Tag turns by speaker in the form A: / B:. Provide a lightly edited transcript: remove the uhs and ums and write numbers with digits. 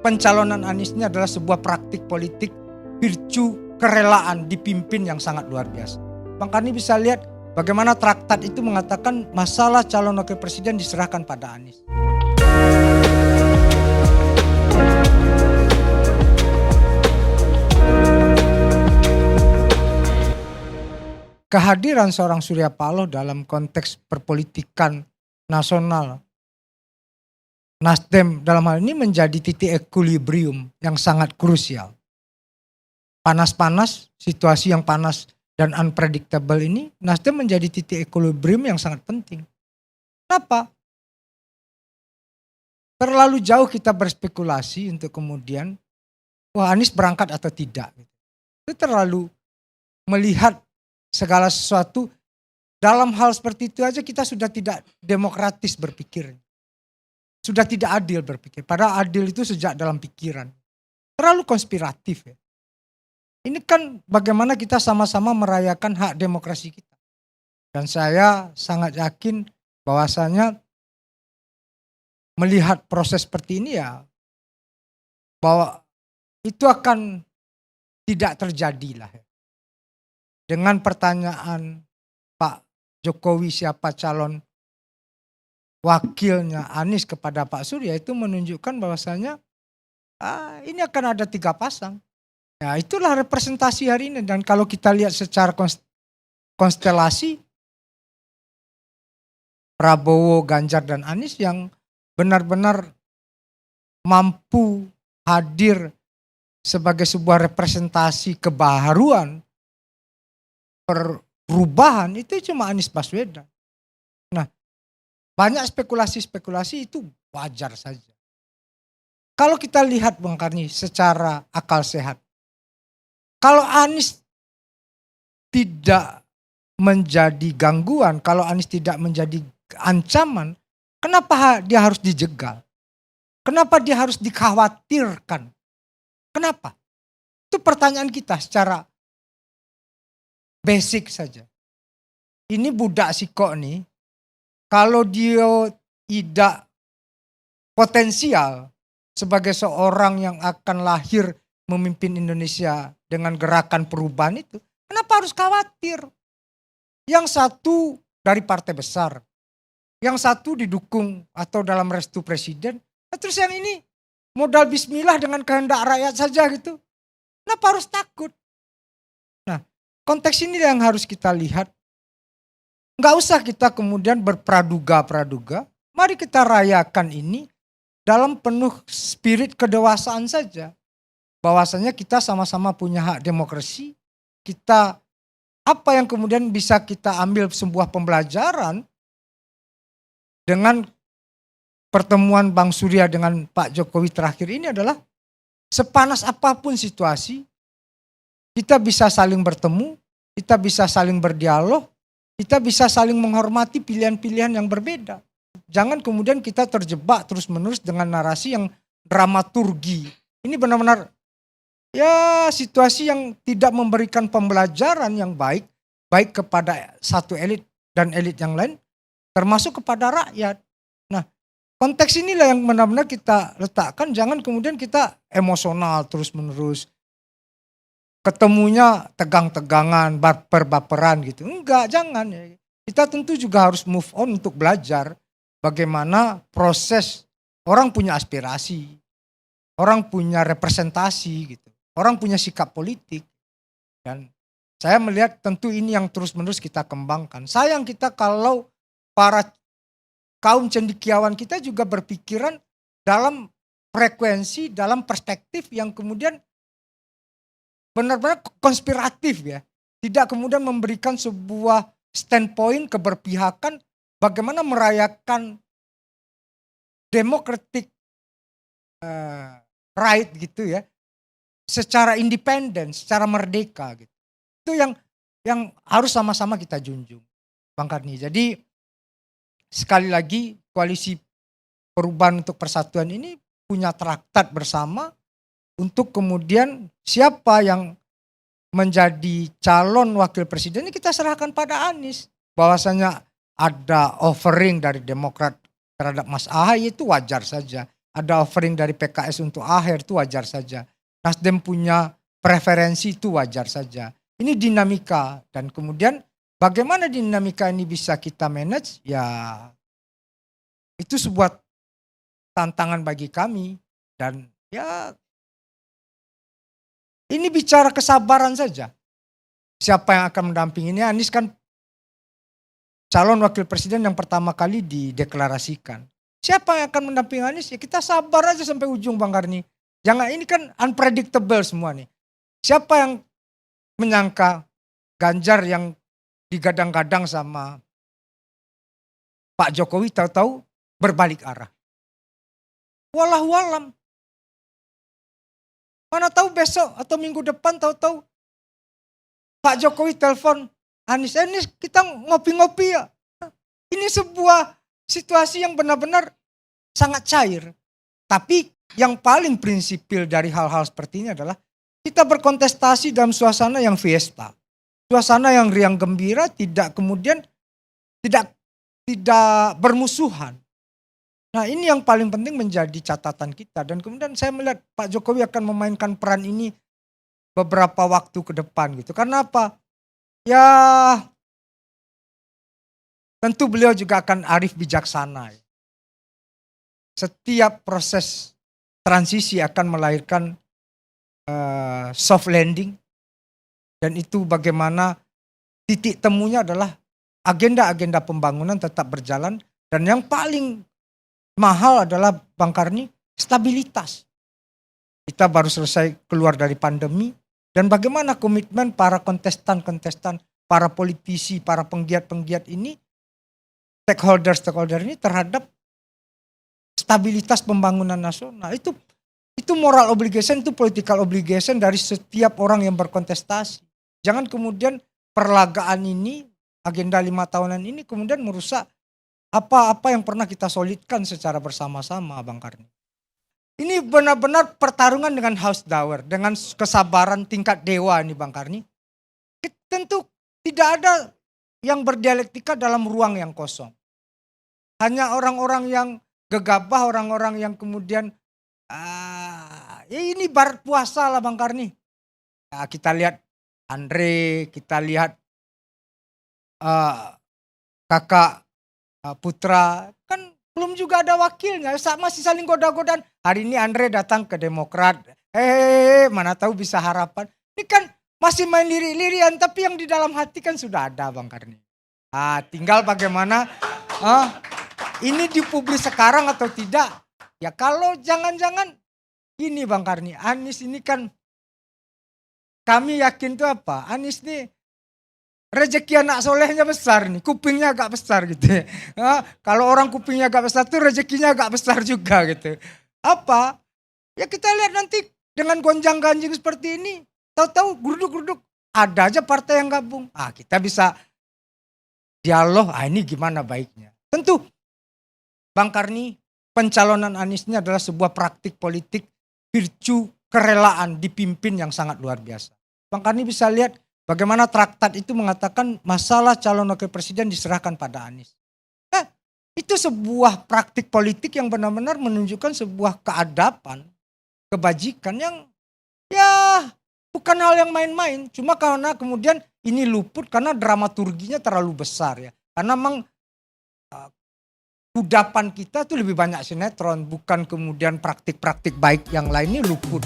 A: pencalonan Anies ini adalah sebuah praktik politik virtue kerelaan dipimpin yang sangat luar biasa. Bang Karni bisa lihat bagaimana traktat itu mengatakan masalah calon wakil presiden diserahkan pada Anies. Kehadiran seorang Surya Paloh dalam konteks perpolitikan nasional Nasdem dalam hal ini menjadi titik equilibrium yang sangat krusial. Panas-panas, situasi yang panas dan unpredictable ini, Nasdem menjadi titik equilibrium yang sangat penting. Kenapa? Terlalu jauh kita berspekulasi untuk kemudian, wah Anies berangkat atau tidak. Itu terlalu melihat segala sesuatu, dalam hal seperti itu aja kita sudah tidak demokratis berpikir. Sudah tidak adil berpikir. Padahal adil itu sejak dalam pikiran. Terlalu konspiratif ya. Ini kan bagaimana kita sama-sama merayakan hak demokrasi kita. Dan saya sangat yakin bahwasanya melihat proses seperti ini ya, bahwa itu akan tidak terjadi lah. Dengan pertanyaan Pak Jokowi siapa calon wakilnya Anies kepada Pak Surya, itu menunjukkan bahwasanya ini akan ada 3 pasang. Ya itulah representasi hari ini. Dan kalau kita lihat secara konstelasi, Prabowo, Ganjar dan Anies yang benar-benar mampu hadir sebagai sebuah representasi kebaharuan, perubahan, itu cuma Anies Baswedan. Nah, banyak spekulasi-spekulasi itu wajar saja. Kalau kita lihat Bang Karni secara akal sehat, kalau Anies tidak menjadi gangguan, kalau Anies tidak menjadi ancaman, kenapa dia harus dijegal? Kenapa dia harus dikhawatirkan? Kenapa? Itu pertanyaan kita secara basic saja. Ini budak sikok nih, kalau dia tidak potensial sebagai seorang yang akan lahir memimpin Indonesia dengan gerakan perubahan itu, kenapa harus khawatir? Yang satu dari partai besar, yang satu didukung atau dalam restu presiden, terus yang ini modal bismillah dengan kehendak rakyat saja gitu. Kenapa harus takut? Nah, konteks ini yang harus kita lihat. Nggak usah kita kemudian berpraduga-praduga. Mari kita rayakan ini dalam penuh spirit kedewasaan saja. Bahwasanya kita sama-sama punya hak demokrasi. Kita apa yang kemudian bisa kita ambil sebuah pembelajaran dengan pertemuan Bang Surya dengan Pak Jokowi terakhir ini adalah sepanas apapun situasi, kita bisa saling bertemu, kita bisa saling berdialog, kita bisa saling menghormati pilihan-pilihan yang berbeda. Jangan kemudian kita terjebak terus-menerus dengan narasi yang dramaturgi. Ini benar-benar ya situasi yang tidak memberikan pembelajaran yang baik kepada satu elit dan elit yang lain, termasuk kepada rakyat. Nah, konteks inilah yang benar-benar kita letakkan. Jangan kemudian kita emosional terus-menerus. Ketemunya tegang-tegangan, baper-baperan gitu. Enggak, jangan. Kita tentu juga harus move on untuk belajar bagaimana proses orang punya aspirasi, orang punya representasi gitu, orang punya sikap politik. Dan saya melihat tentu ini yang terus-menerus kita kembangkan. Sayang kita kalau para kaum cendekiawan kita juga berpikiran dalam frekuensi, dalam perspektif yang kemudian benar-benar konspiratif ya. Tidak kemudian memberikan sebuah standpoint keberpihakan bagaimana merayakan democratic right gitu ya. Secara independen, secara merdeka gitu. Itu yang harus sama-sama kita junjung, Bang Karni. Jadi sekali lagi koalisi perubahan untuk persatuan ini punya traktat bersama untuk kemudian siapa yang menjadi calon wakil presiden ini kita serahkan pada Anies. Bahwasanya ada offering dari Demokrat terhadap Mas Ahaye itu wajar saja. ada offering dari PKS untuk AHER itu wajar saja. Nasdem punya preferensi itu wajar saja. Ini dinamika dan kemudian bagaimana dinamika ini bisa kita manage ya itu sebuah tantangan bagi kami dan ya ini bicara kesabaran saja. Siapa yang akan mendampingi ini? Anies kan calon wakil presiden yang pertama kali dideklarasikan. Siapa yang akan mendampingi Anies? Ya kita sabar aja sampai ujung Bang Karni. Jangan, ini kan unpredictable semua nih. Siapa yang menyangka Ganjar yang digadang-gadang sama Pak Jokowi tahu-tahu berbalik arah. Wallahualam. Mana tahu besok atau minggu depan tahu-tahu Pak Jokowi telepon Anies kita ngopi-ngopi ya. Ini sebuah situasi yang benar-benar sangat cair. Tapi yang paling prinsipil dari hal-hal seperti ini adalah kita berkontestasi dalam suasana yang fiesta. Suasana yang riang gembira, tidak kemudian tidak bermusuhan. Nah ini yang paling penting menjadi catatan kita. Dan kemudian saya melihat Pak Jokowi akan memainkan peran ini beberapa waktu ke depan gitu. Karena apa? Ya tentu beliau juga akan arif bijaksana. Setiap proses transisi akan melahirkan soft landing. Dan itu bagaimana titik temunya adalah agenda-agenda pembangunan tetap berjalan. Dan yang paling mahal adalah Bang Karni, stabilitas. Kita baru selesai keluar dari pandemi. Dan bagaimana komitmen para kontestan-kontestan, para politisi, para penggiat-penggiat ini, stakeholder ini terhadap stabilitas pembangunan nasional. Itu moral obligation, itu political obligation dari setiap orang yang berkontestasi. Jangan kemudian perlagaan ini, agenda 5 tahunan ini kemudian merusak apa-apa yang pernah kita solidkan secara bersama-sama, Bang Karni. Ini benar-benar pertarungan dengan house dower, dengan kesabaran tingkat dewa ini Bang Karni. Tentu tidak ada yang berdialektika dalam ruang yang kosong. Hanya orang-orang yang gegabah, orang-orang yang kemudian ya ini barat puasa lah Bang Karni. Ya, kita lihat Andre, kita lihat kakak Putra, kan belum juga ada wakilnya, masih saling goda-godaan. Hari ini Andre datang ke Demokrat, mana tahu bisa harapan. Ini kan masih main lirik-lirian, tapi yang di dalam hati kan sudah ada Bang Karni. Tinggal bagaimana ini dipublis sekarang atau tidak. Ya kalau jangan-jangan ini Bang Karni, Anies ini kan kami yakin tuh apa, Anies nih rezeki anak solehnya besar nih, kupingnya agak besar gitu ya. Kalau orang kupingnya agak besar tuh rezekinya agak besar juga gitu. Apa? Ya kita lihat nanti dengan gonjang-ganjing seperti ini, tahu-tahu geruduk-geruduk ada aja partai yang gabung. Kita bisa dialog, ini gimana baiknya. Tentu Bang Karni, pencalonan Anies ini adalah sebuah praktik politik virtue kerelaan dipimpin yang sangat luar biasa. Bang Karni bisa lihat bagaimana traktat itu mengatakan masalah calon wakil presiden diserahkan pada Anies. Itu sebuah praktik politik yang benar-benar menunjukkan sebuah keadaban, kebajikan yang ya bukan hal yang main-main. Cuma karena kemudian ini luput karena dramaturginya terlalu besar ya. Karena memang kudapan kita tuh lebih banyak sinetron, bukan kemudian praktik-praktik baik yang lainnya luput.